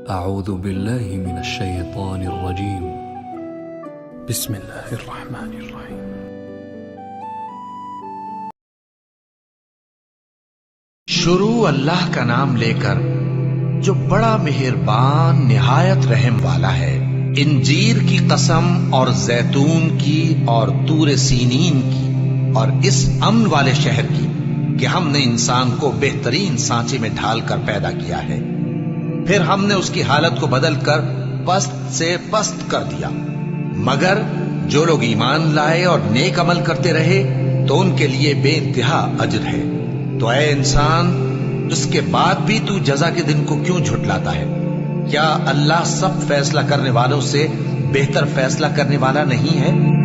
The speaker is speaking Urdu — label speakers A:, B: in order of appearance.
A: أعوذ بالله من الشيطان الرجيم. بسم الله الرحمن الرحيم.
B: شروع اللہ کا نام لے کر جو بڑا مہربان نہایت رحم والا ہے. انجیر کی قسم اور زیتون کی اور طور سینین کی اور اس امن والے شہر کی کہ ہم نے انسان کو بہترین سانچے میں ڈھال کر پیدا کیا ہے، پھر ہم نے اس کی حالت کو بدل کر پست سے پست کر دیا. مگر جو لوگ ایمان لائے اور نیک عمل کرتے رہے تو ان کے لیے بے انتہا اجر ہے. تو اے انسان، اس کے بعد بھی تو جزا کے دن کو کیوں جھٹلاتا ہے؟ کیا اللہ سب فیصلہ کرنے والوں سے بہتر فیصلہ کرنے والا نہیں ہے؟